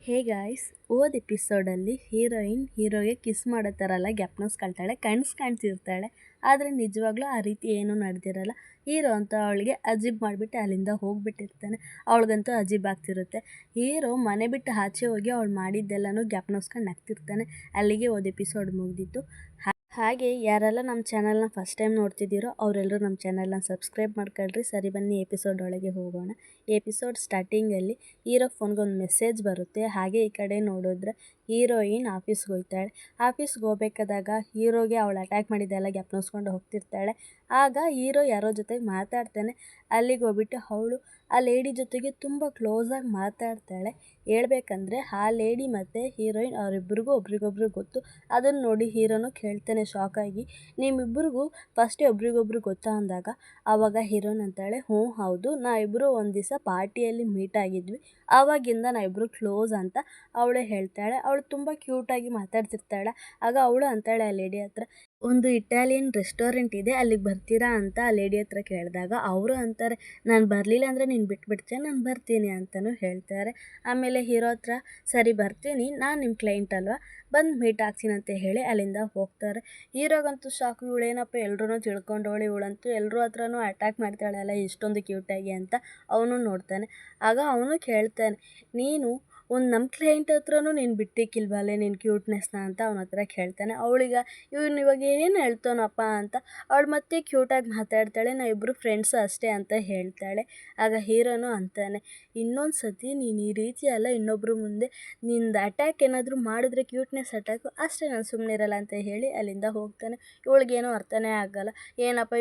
Hey guys, ಹೋದ ಎಪಿಸೋಡಲ್ಲಿ heroine ಹೀರೋಗೆ kiss ಮಾಡೋ ಥರ ಎಲ್ಲ ಜ್ಞಾಪನಿಸ್ಕೊಳ್ತಾಳೆ, ಕಾಣಿಸ್ತಿರ್ತಾಳೆ. ಆದರೆ ನಿಜವಾಗ್ಲೂ ಆ ರೀತಿ ಏನೂ ನಡೆದಿರಲ್ಲ. ಹೀರೋ ಅಂತ ಅವಳಿಗೆ ಅಜೀಬ್ ಮಾಡಿಬಿಟ್ಟು ಅಲ್ಲಿಂದ ಹೋಗ್ಬಿಟ್ಟಿರ್ತಾನೆ. ಅವಳಿಗಂತೂ ಅಜೀಬ್ ಆಗ್ತಿರುತ್ತೆ. ಹೀರೋ ಮನೆ ಬಿಟ್ಟು ಆಚೆ ಹೋಗಿ ಅವಳು ಮಾಡಿದ್ದೆಲ್ಲನೂ ಜ್ಞಾಪನಿಸ್ಕೊಂಡು ನಗ್ತಿರ್ತಾನೆ. ಅಲ್ಲಿಗೆ ಹೋದ ಎಪಿಸೋಡ್ ಮುಗಿದಿತ್ತು. ಹಾಗೆ ಯಾರೆಲ್ಲ ನಮ್ಮ ಚಾನಲ್ನ ಫಸ್ಟ್ ಟೈಮ್ ನೋಡ್ತಿದ್ದೀರೋ ಅವರೆಲ್ಲರೂ ನಮ್ಮ ಚಾನಲ್ನ ಸಬ್ಸ್ಕ್ರೈಬ್ ಮಾಡ್ಕೊಳ್ರಿ. ಸರಿ, ಬನ್ನಿ ಎಪಿಸೋಡ್ ಒಳಗೆ ಹೋಗೋಣ. ಎಪಿಸೋಡ್ ಸ್ಟಾರ್ಟಿಂಗಲ್ಲಿ ಹೀರೋ ಫೋನ್ಗೆ ಒಂದು ಮೆಸೇಜ್ ಬರುತ್ತೆ. ಹಾಗೆ ಈ ಕಡೆ ನೋಡಿದ್ರೆ ಹೀರೋಯಿನ್ ಆಫೀಸ್ಗೆ ಹೋಗ್ತಾಳೆ. ಆಫೀಸ್ಗೆ ಹೋಗ್ಬೇಕಾದಾಗ ಹೀರೋಗೆ ಅವಳು ಅಟ್ಯಾಕ್ ಮಾಡಿದ್ದೆಲ್ಲ ಜ್ಞಾಪನಿಸ್ಕೊಂಡು ಹೋಗ್ತಿರ್ತಾಳೆ. ಆಗ ಹೀರೋ ಯಾರೋ ಜೊತೆಗೆ ಮಾತಾಡ್ತಾನೆ. ಅಲ್ಲಿಗೆ ಹೋಗ್ಬಿಟ್ಟು ಅವಳು ಆ ಲೇಡಿ ಜೊತೆಗೆ ತುಂಬ ಕ್ಲೋಸಾಗಿ ಮಾತಾಡ್ತಾಳೆ. ಹೇಳ್ಬೇಕಂದ್ರೆ ಆ ಲೇಡಿ ಮತ್ತು ಹೀರೋಯಿನ್ ಅವರಿಬ್ಬರಿಗೂ ಒಬ್ರಿಗೊಬ್ರು ಗೊತ್ತು. ಅದನ್ನು ನೋಡಿ ಹೀರೋನು ಕೇಳ್ತಾನೆ ಶಾಕಾಗಿ, ನಿಮ್ಮಿಬ್ಬರಿಗೂ ಫಸ್ಟೇ ಒಬ್ರಿಗೊಬ್ರು ಗೊತ್ತಾ ಅಂದಾಗ ಆವಾಗ ಹೀರೋಯಿನ್ ಅಂತಾಳೆ, ಹ್ಞೂ ಹೌದು, ನಾವಿಬ್ಬರು ಒಂದು ದಿವಸ ಪಾರ್ಟಿಯಲ್ಲಿ ಮೀಟ್ ಆಗಿದ್ವಿ, ಆವಾಗಿಂದ ನಾವಿಬ್ಬರು ಕ್ಲೋಸ್ ಅಂತ ಅವಳೇ ಹೇಳ್ತಾಳೆ. ಅವಳು ತುಂಬ ಕ್ಯೂಟಾಗಿ ಮಾತಾಡ್ತಿರ್ತಾಳೆ. ಆಗ ಅವಳು ಅಂತಾಳೆ ಆ ಲೇಡಿ ಹತ್ರ, ಒಂದು ಇಟಾಲಿಯನ್ ರೆಸ್ಟೋರೆಂಟ್ ಇದೆ, ಅಲ್ಲಿಗೆ ಬರ್ತೀರಾ ಅಂತ ಆ ಲೇಡಿ ಹತ್ರ ಕೇಳಿದಾಗ ಅವರು ಅಂತಾರೆ, ನಾನು ಬರಲಿಲ್ಲ ಅಂದರೆ ನೀನು ಬಿಟ್ಬಿಡ್ತೀಯ, ನಾನು ಬರ್ತೀನಿ ಅಂತಲೂ ಹೇಳ್ತಾರೆ. ಆಮೇಲೆ ಹೀರೋ ಹತ್ರ, ಸರಿ ಬರ್ತೀನಿ, ನಾನು ನಿಮ್ಮ ಕ್ಲೈಂಟ್ ಅಲ್ವಾ, ಬಂದು ಮೀಟ್ ಆಗ್ತೀನಿ ಅಂತ ಹೇಳಿ ಅಲ್ಲಿಂದ ಹೋಗ್ತಾರೆ. ಹೀರೋಗಂತೂ ಶಾಕು, ಇವಳೇನಪ್ಪ ಎಲ್ರೂ ತಿಳ್ಕೊಂಡವಳು, ಇವಳಂತೂ ಎಲ್ಲರೂ ಹತ್ರನೂ ಅಟ್ಯಾಕ್ ಮಾಡ್ತಾಳಲ್ಲ ಇಷ್ಟೊಂದು ಕ್ಯೂಟಾಗಿ ಅಂತ ಅವನು ನೋಡ್ತಾನೆ. ಆಗ ಅವನು ಕೇಳ್ತಾನೆ, ನೀನು ನಮ್ಮ ಕ್ಲೈಂಟ್ ಹತ್ರನೂ ನೀನು ಬಿಟ್ಟಿಕ್ಕಿಲ್ವಲ್ಲೇ ನಿನ್ನ ಕ್ಯೂಟ್ನೆಸ್ನ ಅಂತ ಅವನ ಹತ್ರ ಕೇಳ್ತಾನೆ. ಅವಳಿಗೆ ಇವಾಗ ಏನು ಹೇಳ್ತಾನಪ್ಪ ಅಂತ ಅವಳು ಮತ್ತೆ ಕ್ಯೂಟಾಗಿ ಮಾತಾಡ್ತಾಳೆ. ನಾವಿಬ್ಬರು ಫ್ರೆಂಡ್ಸು ಅಷ್ಟೇ ಅಂತ ಹೇಳ್ತಾಳೆ. ಆಗ ಹೀರೋನು ಅಂತಾನೆ, ಇನ್ನೊಂದು ಸತಿ ನೀನು ಈ ರೀತಿ ಅಲ್ಲ ಇನ್ನೊಬ್ಬರು ಮುಂದೆ ನಿಂದು ಅಟ್ಯಾಕ್ ಏನಾದರೂ ಮಾಡಿದ್ರೆ ಕ್ಯೂಟ್ನೆಸ್ ಅಟ್ಯಾಕು ಅಷ್ಟೇ, ನಾನು ಸುಮ್ಮನೆ ಇರಲ್ಲ ಅಂತ ಹೇಳಿ ಅಲ್ಲಿಂದ ಹೋಗ್ತಾನೆ. ಇವಳಿಗೇನೋ ಅರ್ಥನೇ ಆಗಲ್ಲ,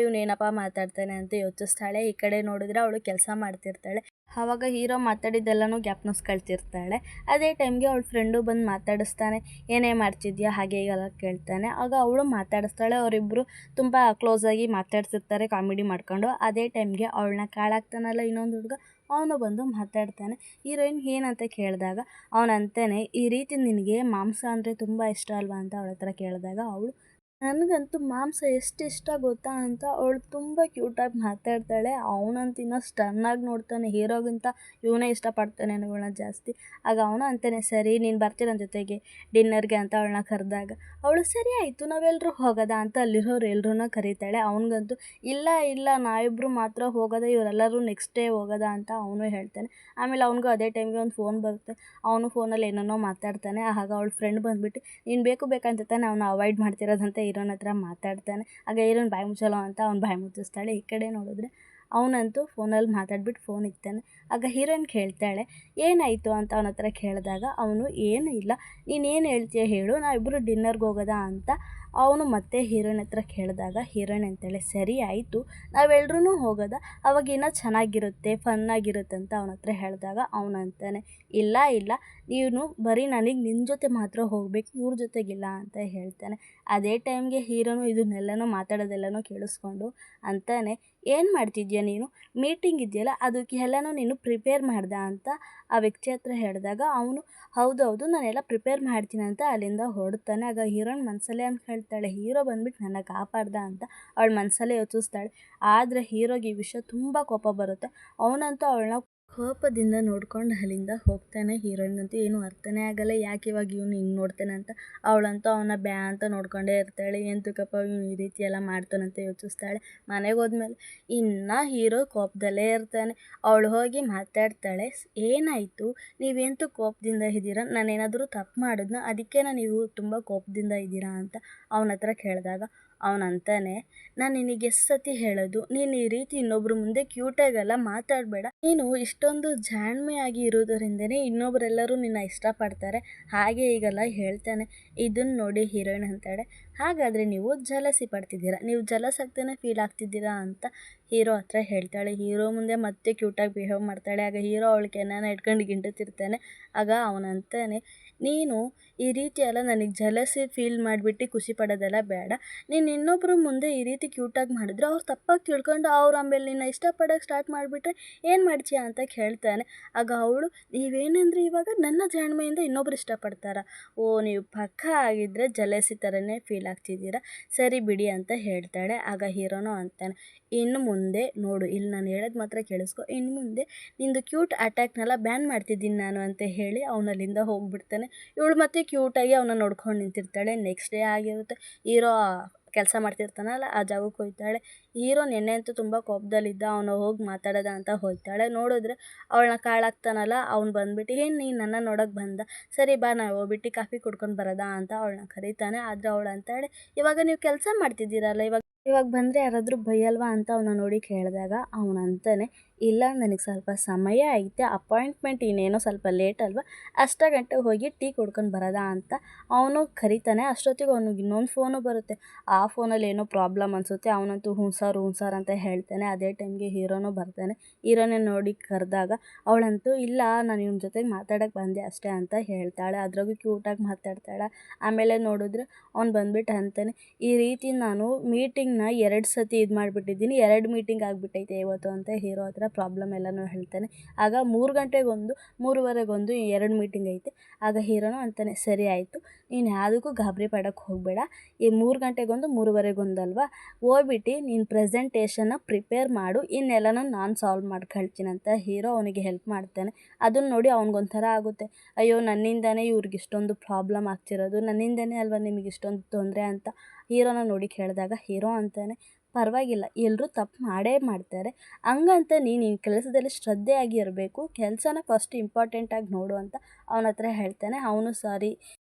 ಇವನೇನಪ್ಪ ಮಾತಾಡ್ತಾನೆ ಅಂತ ಯೋಚಿಸ್ತಾಳೆ. ಈ ಕಡೆ ನೋಡಿದ್ರೆ ಅವಳು ಕೆಲಸ ಮಾಡ್ತಿರ್ತಾಳೆ. ಆವಾಗ ಹೀರೋ ಮಾತಾಡಿದ್ದೆಲ್ಲನೂ ಜ್ಞಾಪನಿಸ್ಕೊಳ್ತಿರ್ತಾಳೆ. ಅದೇ ಟೈಮ್ಗೆ ಅವಳ ಫ್ರೆಂಡು ಬಂದು ಮಾತಾಡಿಸ್ತಾನೆ, ಏನೇ ಮಾಡ್ತಿದ್ಯಾ ಹಾಗೆ ಹೀಗೆಲ್ಲ ಕೇಳ್ತಾನೆ. ಆಗ ಅವಳು ಮಾತಾಡಿಸ್ತಾಳೆ. ಅವರಿಬ್ಬರು ತುಂಬ ಕ್ಲೋಸಾಗಿ ಮಾತಾಡ್ತಿರ್ತಾರೆ ಕಾಮಿಡಿ ಮಾಡ್ಕೊಂಡು. ಅದೇ ಟೈಮ್ಗೆ ಅವಳನ್ನ ಕಾಳಾಗ್ತಾನಲ್ಲ ಇನ್ನೊಂದು ಹುಡುಗ, ಅವನು ಬಂದು ಮಾತಾಡ್ತಾನೆ. ಹೀರೋಯಿನ್ ಏನಂತ ಕೇಳಿದಾಗ ಅವನಂತಾನೆ, ಈ ರೀತಿ ನಿನಗೆ ಮಾಂಸ ಅಂದರೆ ತುಂಬ ಇಷ್ಟ ಅಲ್ವಾ ಅಂತ ಅವಳ ಹತ್ರ ಕೇಳಿದಾಗ ಅವಳು, ನನಗಂತೂ ಮಾಂಸ ಎಷ್ಟು ಇಷ್ಟ ಗೊತ್ತಾ ಅಂತ ಅವಳು ತುಂಬ ಕ್ಯೂಟಾಗಿ ಮಾತಾಡ್ತಾಳೆ. ಅವನಂತ ಇನ್ನೂ ಸ್ಟನ್ನಾಗಿ ನೋಡ್ತಾನೆ, ಹೀರೋಗಿಂತ ಇವನೇ ಇಷ್ಟಪಡ್ತಾನೆ ಅವಳನ್ನ ಜಾಸ್ತಿ. ಆಗ ಅವನು ಅಂತಾನೆ, ಸರಿ ನೀನು ಬರ್ತೀರ ನನ್ನ ಜೊತೆಗೆ ಡಿನ್ನರ್ಗೆ ಅಂತ ಅವಳನ್ನ ಕರೆದಾಗ ಅವಳು, ಸರಿ ಆಯಿತು ನಾವೆಲ್ಲರೂ ಹೋಗೋದಾ ಅಂತ ಅಲ್ಲಿರೋರು ಎಲ್ಲರೂ ಕರೀತಾಳೆ. ಅವನಿಗಂತೂ ಇಲ್ಲ ನಾವಿಬ್ಬರು ಮಾತ್ರ ಹೋಗೋದ, ಇವರೆಲ್ಲರೂ ನೆಕ್ಸ್ಟ್ ಡೇ ಹೋಗೋದಾ ಅಂತ ಅವನು ಹೇಳ್ತಾನೆ. ಆಮೇಲೆ ಅವನಿಗೂ ಅದೇ ಟೈಮ್ಗೆ ಒಂದು ಫೋನ್ ಬರುತ್ತೆ. ಅವನು ಫೋನಲ್ಲಿ ಏನೇನೋ ಮಾತಾಡ್ತಾನೆ. ಆಗ ಅವಳ ಫ್ರೆಂಡ್ ಬಂದುಬಿಟ್ಟು, ನೀನು ಬೇಕಂತ ತಾನೆ ಅವನು ಅವಾಯ್ಡ್ ಮಾಡ್ತಿರೋದಂತ ಹೀರೋನ ಹತ್ರ ಮಾತಾಡ್ತಾನೆ. ಆಗ ಹೀರೋನ್ ಬಾಯಿ ಮುಚ್ಚಲ್ಲ ಅಂತ ಅವ್ನು ಬಾಯಿ ಮುಚ್ಚಿಸ್ತಾಳೆ. ಈ ಕಡೆ ನೋಡಿದ್ರೆ ಅವನಂತೂ ಫೋನಲ್ಲಿ ಮಾತಾಡ್ಬಿಟ್ಟು ಫೋನ್ ಇಕ್ತಾನೆ. ಆಗ ಹೀರೋಯಿನ್ ಕೇಳ್ತಾಳೆ, ಏನಾಯಿತು ಅಂತ ಅವನ ಹತ್ರ ಕೇಳಿದಾಗ ಅವನು, ಏನೂ ಇಲ್ಲ, ನೀನೇನು ಹೇಳ್ತೀಯ ಹೇಳು, ನಾವಿಬ್ಬರು ಡಿನ್ನರ್ಗೆ ಹೋಗೋದಾ ಅಂತ ಅವನು ಮತ್ತೆ ಹೀರೋಯಿನ್ ಹತ್ರ ಕೇಳಿದಾಗ ಹೀರೋಯಿನ್ ಅಂತಾಳೆ, ಸರಿ ಆಯಿತು ನಾವೆಲ್ಲರೂ ಹೋಗೋದ, ಅವಾಗ ಇನ್ನೂ ಚೆನ್ನಾಗಿರುತ್ತೆ ಫನ್ನಾಗಿರುತ್ತೆ ಅಂತ ಅವನ ಹತ್ರ ಹೇಳಿದಾಗ ಅವನಂತಾನೆ, ಇಲ್ಲ ನೀನು ಬರೀ ನನಗೆ ನಿನ್ನ ಜೊತೆ ಮಾತ್ರ ಹೋಗಬೇಕು, ಇವ್ರ ಜೊತೆಗಿಲ್ಲ ಅಂತ ಹೇಳ್ತಾನೆ. ಅದೇ ಟೈಮ್ಗೆ ಹೀರೋನು ಇದನ್ನೆಲ್ಲನೂ ಮಾತಾಡೋದೆಲ್ಲನೂ ಕೇಳಿಸ್ಕೊಂಡು ಅಂತಾನೆ, ಏನು ಮಾಡ್ತಿದ್ಯಾ ನೀನು, ಮೀಟಿಂಗ್ ಇದೆಯಲ್ಲ ಅದಕ್ಕೆ ಎಲ್ಲನೂ ನೀನು ಪ್ರಿಪೇರ್ ಮಾಡ್ದ ಅಂತ ಆ ವ್ಯಕ್ತಿ ಹತ್ರ ಹೇಳಿದಾಗ ಅವನು, ಹೌದೌದು ನಾನೆಲ್ಲ ಪ್ರಿಪೇರ್ ಮಾಡ್ತೀನಿ ಅಂತ ಅಲ್ಲಿಂದ ಹೊರಡ್ತಾನೆ. ಆಗ ಹೀರೋಯಿನ್ ಮನಸ್ಸಲ್ಲೇ ಅಂತ ಹೇಳ್ತಾಳೆ, ಹೀರೋ ಬಂದ್ಬಿಟ್ಟು ನನ್ನ ಕಾಪಾಡ್ದ ಅಂತ ಅವಳು ಮನಸ್ಸಲ್ಲೇ ಯೋಚಿಸ್ತಾಳೆ. ಆದರೆ ಹೀರೋಗೆ ಈ ವಿಷಯ ತುಂಬ ಕೋಪ ಬರುತ್ತೆ. ಅವನಂತೂ ಅವಳನ್ನ ಕೋಪದಿಂದ ನೋಡ್ಕೊಂಡು ಅಲ್ಲಿಂದ ಹೋಗ್ತಾನೆ. ಹೀರೋಯಿನ್ಗಂತೂ ಏನೂ ಅರ್ಥನೇ ಆಗಲ್ಲ, ಯಾಕೆ ಇವಾಗ ಇವನು ಹಿಂಗೆ ನೋಡ್ತಾನೆ ಅಂತ. ಅವಳಂತೂ ಅವನ ಬ್ಯಾ ಅಂತ ನೋಡ್ಕೊಂಡೇ ಇರ್ತಾಳೆ. ಎಂತಕ್ಕಪ್ಪ ಇವನು ಈ ರೀತಿ ಎಲ್ಲ ಮಾಡ್ತಾನಂತ ಯೋಚಿಸ್ತಾಳೆ. ಮನೆಗೆ ಹೋದ್ಮೇಲೆ ಇನ್ನು ಹೀರೋ ಕೋಪದಲ್ಲೇ ಇರ್ತಾನೆ. ಅವಳು ಹೋಗಿ ಮಾತಾಡ್ತಾಳೆ, ಏನಾಯಿತು, ನೀವೆಂತೂ ಕೋಪದಿಂದ ಇದ್ದೀರಾ, ನಾನೇನಾದರೂ ತಪ್ಪು ಮಾಡಿದ್ನ, ಅದಕ್ಕೇನ ನೀವು ತುಂಬ ಕೋಪದಿಂದ ಇದ್ದೀರಾ ಅಂತ ಅವನ ಹತ್ರ ಕೇಳಿದಾಗ ಅವನಂತಾನೆ, ನಾನು ನಿನಗೆ ಎಷ್ಟು ಸತಿ ಹೇಳೋದು, ನೀನು ಈ ರೀತಿ ಇನ್ನೊಬ್ರ ಮುಂದೆ ಕ್ಯೂಟಾಗೆಲ್ಲ ಮಾತಾಡಬೇಡ, ನೀನು ಇಷ್ಟೊಂದು ಜಾಣ್ಮೆಯಾಗಿ ಇರೋದರಿಂದನೇ ಇನ್ನೊಬ್ಬರೆಲ್ಲರೂ ನಿನ್ನ ಇಷ್ಟಪಡ್ತಾರೆ, ಹಾಗೆ ಈಗೆಲ್ಲ ಹೇಳ್ತಾನೆ. ಇದನ್ನು ನೋಡಿ ಹೀರೋಯಿನ್ ಅಂತಾಳೆ, ಹಾಗಾದರೆ ನೀವು ಜಲಸಿ ಪಡ್ತಿದ್ದೀರಾ, ನೀವು ಜಲಸ್ ಆಗ್ತಾನೆ ಫೀಲ್ ಆಗ್ತಿದ್ದೀರಾ ಅಂತ ಹೀರೋ ಹತ್ರ ಹೇಳ್ತಾಳೆ. ಹೀರೋ ಮುಂದೆ ಮತ್ತೆ ಕ್ಯೂಟಾಗಿ ಬಿಹೇವ್ ಮಾಡ್ತಾಳೆ. ಆಗ ಹೀರೋ ಅವಳಿಗೆ ಏನಾನ ಇಟ್ಕೊಂಡು ಗಿಂಡುತ್ತಿರ್ತಾನೆ. ಆಗ ಅವನಂತಾನೆ, ನೀನು ಈ ರೀತಿ ಎಲ್ಲ ನನಗೆ ಜಲಸಿ ಫೀಲ್ ಮಾಡಿಬಿಟ್ಟು ಖುಷಿ ಪಡೋದೆಲ್ಲ ಬೇಡ, ನೀನು ಇನ್ನೊಬ್ಬರ ಮುಂದೆ ಈ ರೀತಿ ಕ್ಯೂಟಾಗಿ ಮಾಡಿದ್ರೆ ಅವ್ರು ತಪ್ಪಾಗಿ ತಿಳ್ಕೊಂಡು ಅವ್ರು ಆಮೇಲೆ ನಿನ್ನ ಇಷ್ಟಪಡೋಕ್ಕೆ ಸ್ಟಾರ್ಟ್ ಮಾಡಿಬಿಟ್ರೆ ಏನು ಮಾಡ್ತೀಯಾ ಅಂತ ಕೇಳ್ತಾನೆ. ಆಗ ಅವಳು, ನೀವೇನಂದ್ರೆ ಇವಾಗ ನನ್ನ ಜಾಣ್ಮೆಯಿಂದ ಇನ್ನೊಬ್ರು ಇಷ್ಟಪಡ್ತಾರಾ, ಓ ನೀವು ಪಕ್ಕ ಆಗಿದ್ದರೆ ಜಲಸಿ ಥರನೇ ಫೀಲ್ ಆಗ್ತಿದ್ದೀರಾ, ಸರಿ ಬಿಡಿ ಅಂತ ಹೇಳ್ತಾಳೆ. ಆಗ ಹೀರೋನು ಅಂತಾನೆ, ಇನ್ನು ಮುಂದೆ ನೋಡು, ಇಲ್ಲಿ ನಾನು ಹೇಳೋದು ಮಾತ್ರ ಕೇಳಿಸ್ಕೊ, ಇನ್ನು ಮುಂದೆ ನಿಂದು ಕ್ಯೂಟ್ ಅಟ್ಯಾಕ್ನೆಲ್ಲ ಬ್ಯಾನ್ ಮಾಡ್ತಿದ್ದೀನಿ ನಾನು ಅಂತ ಹೇಳಿ ಅವನಲ್ಲಿಂದ ಹೋಗ್ಬಿಡ್ತಾನೆ. ಇವಳು ಮತ್ತೆ ಕ್ಯೂಟಾಗಿ ಅವನ್ನ ನೋಡ್ಕೊಂಡು ನಿಂತಿರ್ತಾಳೆ. ನೆಕ್ಸ್ಟ್ ಡೇ ಆಗಿರುತ್ತೆ, ಹೀರೋ ಕೆಲಸ ಮಾಡ್ತಿರ್ತಾನಲ್ಲ ಆ ಜಾಗಕ್ಕೆ ಹೋಗ್ತಾಳೆ. ಹೀರೋ ನೆನ್ನೆ ಅಂತೂ ತುಂಬ ಕೋಪದಲ್ಲಿದ್ದ, ಅವನು ಹೋಗಿ ಮಾತಾಡೋದ ಅಂತ ಹೋಗ್ತಾಳೆ. ನೋಡಿದ್ರೆ ಅವಳನ್ನ ಕಾಳಾಗ್ತಾನಲ್ಲ, ಅವ್ನು ಬಂದ್ಬಿಟ್ಟು ಏನು ನೀನು ನನ್ನ ನೋಡೋಕೆ ಬಂದ, ಸರಿ ಬಾ ನಾವು ಹೋಗ್ಬಿಟ್ಟು ಕಾಫಿ ಕುಡ್ಕೊಂಡು ಬರೋದಾ ಅಂತ ಅವಳನ್ನ ಕರೀತಾನೆ. ಆದರೆ ಅವಳು ಅಂತಾಳೆ, ಇವಾಗ ನೀವು ಕೆಲಸ ಮಾಡ್ತಿದ್ದೀರಲ್ಲ, ಇವಾಗ ಬಂದರೆ ಯಾರಾದರೂ ಬೈಯಲ್ವಾ ಅಂತ ಅವನ ನೋಡಿ ಕೇಳಿದಾಗ ಅವನಂತಾನೆ, ಇಲ್ಲ ನನಗೆ ಸ್ವಲ್ಪ ಸಮಯ ಐತೆ, ಅಪಾಯಿಂಟ್ಮೆಂಟ್ ಇನ್ನೇನೋ ಸ್ವಲ್ಪ ಲೇಟ್ ಅಲ್ವಾ, ಅಷ್ಟ ಗಂಟೆ ಹೋಗಿ ಟೀ ಕುಡ್ಕೊಂಡು ಬರೋದಾ ಅಂತ ಅವನು ಕರೀತಾನೆ. ಅಷ್ಟೊತ್ತಿಗೆ ಅವನಿಗೆ ಇನ್ನೊಂದು ಫೋನು ಬರುತ್ತೆ. ಆ ಫೋನಲ್ಲಿ ಏನೋ ಪ್ರಾಬ್ಲಮ್ ಅನಿಸುತ್ತೆ. ಅವನಂತೂ ಹ್ಞೂ ಸರ್ ಅಂತ ಹೇಳ್ತಾನೆ. ಅದೇ ಟೈಮ್ಗೆ ಹೀರೋನು ಬರ್ತಾನೆ. ಹೀರೋನೇ ನೋಡಿ ಕರೆದಾಗ ಅವಳಂತೂ ಇಲ್ಲ, ನಾನು ಇವನ ಜೊತೆಗೆ ಮಾತಾಡೋಕ್ಕೆ ಬಂದೆ ಅಷ್ಟೇ ಅಂತ ಹೇಳ್ತಾಳೆ. ಅದ್ರಾಗೂ ಕ್ಯೂಟಾಗಿ ಮಾತಾಡ್ತಾಳೆ. ಆಮೇಲೆ ನೋಡಿದ್ರೆ ಅವ್ನು ಬಂದ್ಬಿಟ್ಟು ಅಂತಾನೆ, ಈ ರೀತಿ ನಾನು ಮೀಟಿಂಗ್ನ 2 ಸತಿ ಇದು ಮಾಡಿಬಿಟ್ಟಿದ್ದೀನಿ, 2 ಮೀಟಿಂಗ್ ಆಗಿಬಿಟ್ಟೈತೆ ಇವತ್ತು ಅಂತ ಹೀರೋ ಹತ್ರ ಪ್ರಾಬ್ಲಮ್ ಎಲ್ಲನೂ ಹೇಳ್ತಾನೆ. ಆಗ 3 ಗಂಟೆಗೊಂದು 3:30ಗೊಂದು 2 ಮೀಟಿಂಗ್ ಐತೆ. ಆಗ ಹೀರೋನು ಅಂತಾನೆ, ಸರಿ ಆಯಿತು, ನೀನು ಯಾವುದಕ್ಕೂ ಗಾಬರಿ ಪಡೋಕ್ಕೆ ಹೋಗಬೇಡ, ಈ 3 ಗಂಟೆಗೊಂದು 3:30ಗೊಂದು ಅಲ್ವಾ, ಹೋಗ್ಬಿಟ್ಟು ನೀನು ಪ್ರೆಸೆಂಟೇಷನ್ನ ಪ್ರಿಪೇರ್ ಮಾಡು, ಇನ್ನೆಲ್ಲನೂ ನಾನು ಸಾಲ್ವ್ ಮಾಡ್ಕೊಳ್ತೀನಿ ಅಂತ ಹೀರೋ ಅವನಿಗೆ ಹೆಲ್ಪ್ ಮಾಡ್ತಾನೆ. ಅದನ್ನು ನೋಡಿ ಅವ್ನಿಗೊಂಥರ ಆಗುತ್ತೆ, ಅಯ್ಯೋ ನನ್ನಿಂದನೇ ಇವ್ರಿಗೆ ಇಷ್ಟೊಂದು ಪ್ರಾಬ್ಲಮ್ ಆಗ್ತಿರೋದು, ನನ್ನಿಂದನೇ ಅಲ್ವಾ ನಿಮಗೆ ಇಷ್ಟೊಂದು ತೊಂದರೆ ಅಂತ ಹೀರೋನ ನೋಡಿ ಕೇಳಿದಾಗ ಹೀರೋ ಅಂತಾನೆ, ಪರವಾಗಿಲ್ಲ, ಎಲ್ಲರೂ ತಪ್ಪು ಮಾಡೇ ಮಾಡ್ತಾರೆ, ಹಂಗಂತ ನೀನು ನಿನ್ನ ಕೆಲಸದಲ್ಲಿ ಶ್ರದ್ಧೆಯಾಗಿ ಇರಬೇಕು, ಕೆಲಸನ ಫಸ್ಟ್ ಇಂಪಾರ್ಟೆಂಟಾಗಿ ನೋಡು ಅಂತ ಅವನ ಹತ್ರ ಹೇಳ್ತಾನೆ. ಅವನು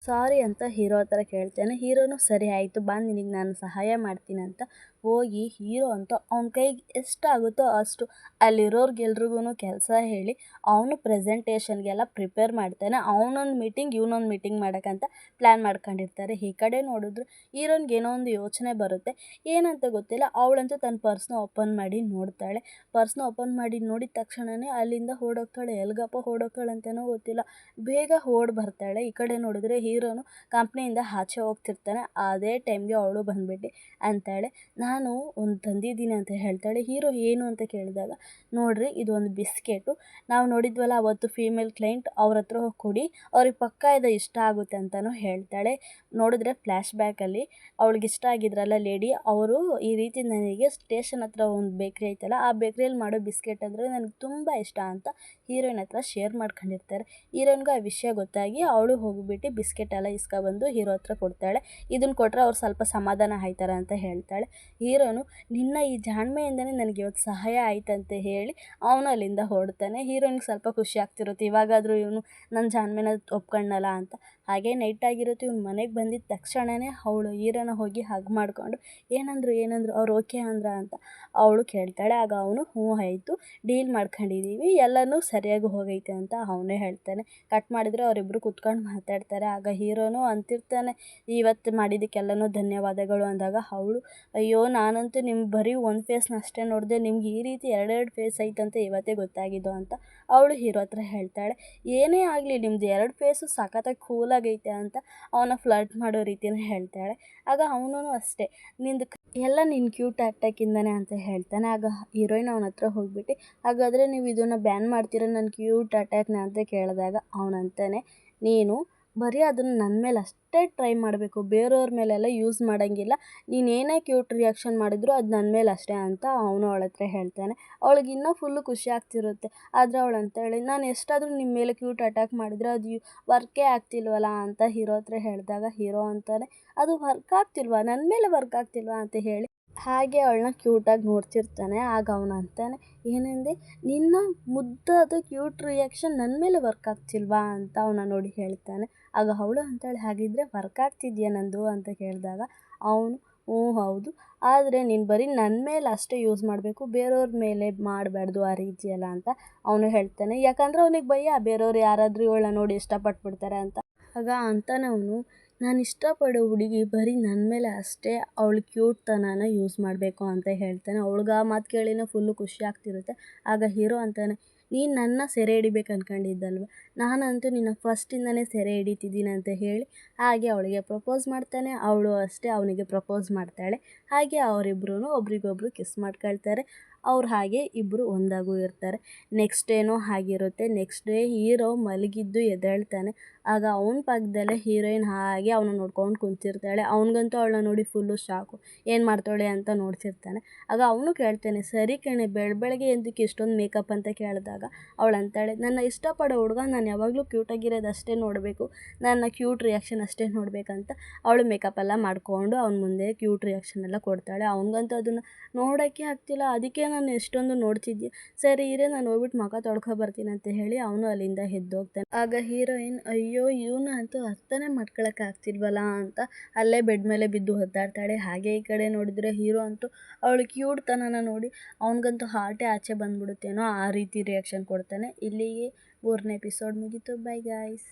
ಸಾರಿ ಅಂತ ಹೀರೋ ಹತ್ರ ಕೇಳ್ತಾನೆ. ಹೀರೋನು ಸರಿ ಆಯಿತು ಬಾ, ನಿನಗೆ ನಾನು ಸಹಾಯ ಮಾಡ್ತೀನಿ ಅಂತ ಹೋಗಿ ಹೀರೋ ಅಂತ ಅವ್ನ ಕೈಗೆ ಎಷ್ಟಾಗುತ್ತೋ ಅಷ್ಟು ಅಲ್ಲಿರೋರ್ಗೆಲ್ರಿಗೂ ಕೆಲಸ ಹೇಳಿ ಅವನು ಪ್ರೆಸೆಂಟೇಷನ್ಗೆಲ್ಲ ಪ್ರಿಪೇರ್ ಮಾಡ್ತಾನೆ. ಅವನೊಂದು ಮೀಟಿಂಗ್ ಇವನೊಂದು ಮೀಟಿಂಗ್ ಮಾಡೋಕ್ಕಂತ ಪ್ಲ್ಯಾನ್ ಮಾಡ್ಕೊಂಡಿರ್ತಾರೆ. ಈ ಕಡೆ ನೋಡಿದ್ರೆ ಹೀರೋನ್ಗೆ ಏನೋ ಒಂದು ಯೋಚನೆ ಬರುತ್ತೆ, ಏನಂತ ಗೊತ್ತಿಲ್ಲ. ಅವಳಂತೂ ತನ್ನ ಪರ್ಸ್ನ ಓಪನ್ ಮಾಡಿ ನೋಡ್ತಾಳೆ. ಪರ್ಸ್ನ ಓಪನ್ ಮಾಡಿ ನೋಡಿದ ತಕ್ಷಣವೇ ಅಲ್ಲಿಂದ ಓಡೋಗ್ತಾಳೆ. ಎಲ್ಗಪ್ಪ ಓಡೋಗ್ತಾಳೆ ಅಂತಲೂ ಗೊತ್ತಿಲ್ಲ, ಬೇಗ ಓಡಿ ಬರ್ತಾಳೆ. ಈ ಕಡೆ ನೋಡಿದ್ರೆ ಹೀರೋನು ಕಂಪ್ನಿಯಿಂದ ಆಚೆ ಹೋಗ್ತಿರ್ತಾನೆ. ಅದೇ ಟೈಮ್ಗೆ ಅವಳು ಬಂದ್ಬಿಟ್ಟು ಅಂತಾಳೆ, ನಾನು ಒಂದು ತಂದಿದ್ದೀನಿ ಅಂತ ಹೇಳ್ತಾಳೆ. ಹೀರೋ ಏನು ಅಂತ ಕೇಳಿದಾಗ, ನೋಡಿರಿ ಇದು ಒಂದು ಬಿಸ್ಕೆಟು, ನಾವು ನೋಡಿದ್ವಲ್ಲ ಅವತ್ತು ಫೀಮೇಲ್ ಕ್ಲೈಂಟ್, ಅವ್ರ ಹತ್ರ ಹೋಗಿ ಕೊಡಿ, ಅವ್ರಿಗೆ ಪಕ್ಕ ಇದು ಇಷ್ಟ ಆಗುತ್ತೆ ಅಂತಲೂ ಹೇಳ್ತಾಳೆ. ನೋಡಿದ್ರೆ ಫ್ಲ್ಯಾಶ್ ಬ್ಯಾಕಲ್ಲಿ ಅವಳಿಗೆ ಇಷ್ಟ ಆಗಿದ್ರಲ್ಲ ಲೇಡಿ, ಅವರು ಈ ರೀತಿ ನನಗೆ ಸ್ಟೇಷನ್ ಹತ್ರ ಒಂದು ಬೇಕ್ರಿ ಐತಲ್ಲ, ಆ ಬೇಕ್ರಿಯಲ್ಲಿ ಮಾಡೋ ಬಿಸ್ಕೆಟ್ ಅಂದರೆ ನನಗೆ ತುಂಬ ಇಷ್ಟ ಅಂತ ಹೀರೋಯಿನ್ ಹತ್ರ ಶೇರ್ ಮಾಡ್ಕೊಂಡಿರ್ತಾರೆ. ಹೀರೋಯಿನ್ಗೂ ಆ ವಿಷಯ ಗೊತ್ತಾಗಿ ಅವಳು ಹೋಗಿಬಿಟ್ಟು ಬಿಸ್ಕೆಟ್ ಎಲ್ಲ ಇಸ್ಕೊಬಂದು ಹೀರೋ ಹತ್ರ ಕೊಡ್ತಾಳೆ. ಇದನ್ನು ಕೊಟ್ಟರೆ ಅವ್ರು ಸ್ವಲ್ಪ ಸಮಾಧಾನ ಆಯ್ತಾರೆ ಅಂತ ಹೇಳ್ತಾಳೆ. ಹೀರೋನು, ನಿನ್ನ ಈ ಜಾಣ್ಮೆಯಿಂದನೇ ನನಗೆ ಇವತ್ತು ಸಹಾಯ ಆಯ್ತಂತ ಹೇಳಿ ಅವನು ಅಲ್ಲಿಂದ ಹೊರಡ್ತಾನೆ. ಹೀರೋಯಿನ್ಗೆ ಸ್ವಲ್ಪ ಖುಷಿ ಆಗ್ತಿರುತ್ತೆ, ಇವಾಗಾದರೂ ಇವನು ನನ್ನ ಜಾಣ್ಮೆನ ಒಪ್ಕೊಂಡಲ್ಲ ಅಂತ. ಹಾಗೆ ನೈಟ್ ಆಗಿರುತ್ತೆ. ಇವ್ನು ಮನೆಗೆ ಬಂದಿದ್ದ ತಕ್ಷಣವೇ ಅವಳು ಹೀರೋನ ಹೋಗಿ ಹಗ್ ಮಾಡಿಕೊಂಡು ಏನಂದ್ರು ಅವ್ರು ಓಕೆ ಅಂದ್ರ ಅಂತ ಅವಳು ಕೇಳ್ತಾಳೆ. ಆಗ ಅವನು ಹ್ಞೂ ಆಯಿತು, ಡೀಲ್ ಮಾಡ್ಕೊಂಡಿದ್ದೀವಿ, ಎಲ್ಲನೂ ಸರಿಯಾಗಿ ಹೋಗೈತೆ ಅಂತ ಅವನೇ ಹೇಳ್ತಾನೆ. ಕಟ್ ಮಾಡಿದರೆ ಅವರಿಬ್ಬರು ಕೂತ್ಕೊಂಡು ಮಾತಾಡ್ತಾರೆ. ಆಗ ಹೀರೋನು ಅಂತಿರ್ತಾನೆ, ಇವತ್ತು ಮಾಡಿದ್ದಕ್ಕೆಲ್ಲನೂ ಧನ್ಯವಾದಗಳು ಅಂದಾಗ ಅವಳು, ಅಯ್ಯೋ ನಾನಂತೂ ನಿಮ್ಗೆ ಬರೀ ಒಂದು ಫೇಸ್ನ ಅಷ್ಟೇ ನೋಡಿದೆ, ನಿಮ್ಗೆ ಈ ರೀತಿ 2 ಫೇಸ್ ಐತಂತ ಇವತ್ತೇ ಗೊತ್ತಾಗಿದ್ದು ಅಂತ ಅವಳು ಹೀರೋ ಹತ್ರ ಹೇಳ್ತಾಳೆ. ಏನೇ ಆಗಲಿ ನಿಮ್ಮದು 2 ಫೇಸು ಸಖತ್ತಾಗಿ ಕೂಲಾಗೈತೆ ಅಂತ ಅವನ ಫ್ಲರ್ಟ್ ಮಾಡೋ ರೀತಿಯೇ ಹೇಳ್ತಾಳೆ. ಆಗ ಅವನು ಅಷ್ಟೇ, ಎಲ್ಲ ನಿನ್ನ ಕ್ಯೂಟ್ ಅಟ್ಯಾಕಿಂದನೇ ಅಂತ ಹೇಳ್ತಾನೆ. ಆಗ ಹೀರೋಯಿನ್ ಅವನ ಹತ್ರ ಹೋಗ್ಬಿಟ್ಟು, ಹಾಗಾದರೆ ನೀವು ಇದನ್ನು ಬ್ಯಾನ್ ಮಾಡ್ತೀರ ನನ್ನ ಕ್ಯೂಟ್ ಅಟ್ಯಾಕ್ನ ಅಂತ ಕೇಳಿದಾಗ ಅವನಂತಾನೆ, ನೀನು ಬರೀ ಅದನ್ನು ನನ್ನ ಮೇಲೆ ಅಷ್ಟೇ ಟ್ರೈ ಮಾಡಬೇಕು, ಬೇರೆಯವ್ರ ಮೇಲೆಲ್ಲ ಯೂಸ್ ಮಾಡೋಂಗಿಲ್ಲ, ನೀನೇನೇ ಕ್ಯೂಟ್ ರಿಯಾಕ್ಷನ್ ಮಾಡಿದ್ರು ಅದು ನನ್ನ ಮೇಲೆ ಅಷ್ಟೇ ಅಂತ ಅವನು ಅವಳ ಹತ್ರ ಹೇಳ್ತಾನೆ. ಅವಳಿಗೆ ಇನ್ನೂ ಫುಲ್ಲು ಖುಷಿ ಆಗ್ತಿರುತ್ತೆ. ಆದರೆ ಅವಳು ಅಂತಾಳೆ, ನಾನು ಎಷ್ಟಾದರೂ ನಿಮ್ಮ ಮೇಲೆ ಕ್ಯೂಟ್ ಅಟ್ಯಾಕ್ ಮಾಡಿದರೆ ಅದು ವರ್ಕೇ ಆಗ್ತಿಲ್ವಲ್ಲ ಅಂತ ಹೀರೋ ಹತ್ರ ಹೇಳಿದಾಗ ಹೀರೋ ಅಂತಾನೆ, ಅದು ವರ್ಕ್ ಆಗ್ತಿಲ್ವಾ, ನನ್ನ ಮೇಲೆ ವರ್ಕ್ ಆಗ್ತಿಲ್ವಾ ಅಂತ ಹೇಳಿ ಹಾಗೆ ಅವಳನ್ನ ಕ್ಯೂಟಾಗಿ ನೋಡ್ತಿರ್ತಾನೆ. ಆಗ ಅವನು ಅಂತಾನೆ, ಏನಂದೆ, ನಿನ್ನ ಮುದ್ದಾದ ಕ್ಯೂಟ್ ರಿಯಾಕ್ಷನ್ ನನ್ನ ಮೇಲೆ ವರ್ಕ್ ಆಗ್ತಿಲ್ವಾ ಅಂತ ಅವನ ನೋಡಿ ಹೇಳ್ತಾನೆ. ಆಗ ಅವಳು ಅಂತಾಳೆ, ಹಾಗಿದ್ರೆ ವರ್ಕ್ ಆಗ್ತಿದ್ಯಾ ನಂದು ಅಂತ ಕೇಳಿದಾಗ ಅವನು, ಹ್ಞೂ ಹೌದು, ಆದರೆ ನೀನು ಬರೀ ನನ್ನ ಮೇಲೆ ಅಷ್ಟೇ ಯೂಸ್ ಮಾಡಬೇಕು, ಬೇರೆಯವ್ರ ಮೇಲೆ ಮಾಡಬಾರ್ದು ಆ ರೀತಿಯಲ್ಲ ಅಂತ ಅವನು ಹೇಳ್ತಾನೆ. ಯಾಕಂದರೆ ಅವನಿಗೆ ಭಯ, ಬೇರೆಯವ್ರು ಯಾರಾದರೂ ಇವಳನ್ನ ನೋಡಿ ಇಷ್ಟಪಟ್ಬಿಡ್ತಾರೆ ಅಂತ. ಆಗ ಅಂತಾನೆ ಅವನು, ನಾನು ಇಷ್ಟಪಡೋ ಹುಡುಗಿ ಬರೀ ನನ್ನ ಮೇಲೆ ಅಷ್ಟೇ ಅವಳು ಕ್ಯೂಟ್ತನನ ಯೂಸ್ ಮಾಡಬೇಕು ಅಂತ ಹೇಳ್ತಾನೆ. ಅವಳಿಗೆ ಆ ಮಾತು ಕೇಳಿನೇ ಫುಲ್ಲು ಖುಷಿ ಆಗ್ತಿರುತ್ತೆ. ಆಗ ಹೀರೋ ಅಂತಾನೆ, ನೀನು ನನ್ನ ಸೆರೆ ಹಿಡಿಬೇಕು ಅಂದ್ಕೊಂಡಿದ್ದಲ್ವ, ನಾನಂತೂ ನಿನ್ನ ಫಸ್ಟಿಂದನೇ ಸೆರೆ ಹಿಡಿತಿದ್ದೀನಿ ಅಂತ ಹೇಳಿ ಹಾಗೆ ಅವಳಿಗೆ ಪ್ರಪೋಸ್ ಮಾಡ್ತಾನೆ. ಅವಳು ಅಷ್ಟೇ ಅವನಿಗೆ ಪ್ರಪೋಸ್ ಮಾಡ್ತಾಳೆ. ಹಾಗೆ ಅವರಿಬ್ಬರೂ ಒಬ್ರಿಗೊಬ್ರು ಕಿಸ್ ಮಾಡ್ಕೊಳ್ತಾರೆ. ಅವ್ರು ಹಾಗೆ ಇಬ್ಬರು ಒಂದಾಗೂ ಇರ್ತಾರೆ. ನೆಕ್ಸ್ಟ್ ಡೇನೂ ಹಾಗಿರುತ್ತೆ. ನೆಕ್ಸ್ಟ್ ಡೇ ಹೀರೋ ಮಲಗಿದ್ದು ಎದ್ದೇಳ್ತಾನೆ. ಆಗ ಅವನ ಪಕ್ಕದಲ್ಲೇ ಹೀರೋಯಿನ್ ಹಾಗೆ ಅವನ ನೋಡ್ಕೊಂಡು ಕುಂತಿರ್ತಾಳೆ. ಅವನಿಗಂತೂ ಅವಳನ್ನ ನೋಡಿ ಫುಲ್ಲು ಶಾಕು. ಏನು ಮಾಡ್ತಾಳೆ ಅಂತ ನೋಡ್ತಿರ್ತಾನೆ. ಆಗ ಅವನು ಕೇಳ್ತಾನೆ, ಸರಿ ಕಣೆ ಬೆಳಗ್ಗೆ ಎಂದಕ್ಕೆ ಇಷ್ಟೊಂದು ಮೇಕಪ್ ಅಂತ ಕೇಳಿದಾಗ ಅವಳು ಅಂತಾಳೆ, ನನ್ನ ಇಷ್ಟಪಡೋ ಹುಡುಗ ನಾನು ಯಾವಾಗಲೂ ಕ್ಯೂಟಾಗಿರೋದು ಅಷ್ಟೇ ನೋಡಬೇಕು, ನನ್ನ ಕ್ಯೂಟ್ ರಿಯಾಕ್ಷನ್ ಅಷ್ಟೇ ನೋಡಬೇಕಂತ ಅವಳು ಮೇಕಪ್ಪೆಲ್ಲ ಮಾಡಿಕೊಂಡು ಅವ್ನ ಮುಂದೆ ಕ್ಯೂಟ್ ರಿಯಾಕ್ಷನ್ ಎಲ್ಲ ಕೊಡ್ತಾಳೆ. ಅವನಿಗಂತೂ ಅದನ್ನು ನೋಡೋಕ್ಕೆ ಆಗ್ತಿಲ್ಲ. ಅದಕ್ಕೆ ನಾನು ಎಷ್ಟೊಂದು ನೋಡ್ತಿದ್ದೆ. ಸರಿ ಇರೇ ನಾನು ಹೋಗ್ಬಿಟ್ಟು ಮುಖ ತೊಳ್ಕೊ ಬರ್ತೀನಿ ಅಂತ ಹೇಳಿ ಅವನು ಅಲ್ಲಿಂದ ಎದ್ದೋಗ್ತಾನೆ. ಆಗ ಹೀರೋಯಿನ್ ಅಯ್ಯೋ ಇವನು ಅಂತೂ ಅರ್ಥನೇ ಮಾಡ್ಕೊಳಕ್ಕೆ ಆಗ್ತಿಲ್ವಲ್ಲ ಅಂತ ಅಲ್ಲೇ ಬೆಡ್ ಮೇಲೆ ಬಿದ್ದು ಒದ್ದಾಡ್ತಾಳೆ. ಹಾಗೆ ಈ ಕಡೆ ನೋಡಿದರೆ ಹೀರೋ ಅಂತೂ ಅವಳು ಕ್ಯೂಟ್ತನನ ನೋಡಿ ಅವನಿಗಂತೂ ಹಾರ್ಟೇ ಆಚೆ ಬಂದ್ಬಿಡುತ್ತೇನೋ ಆ ರೀತಿ ರಿಯಾಕ್ಷನ್ ಕೊಡ್ತಾನೆ. ಇಲ್ಲಿಗೆ 3ನೇ ಎಪಿಸೋಡ್ ಮುಗೀತು. By guys.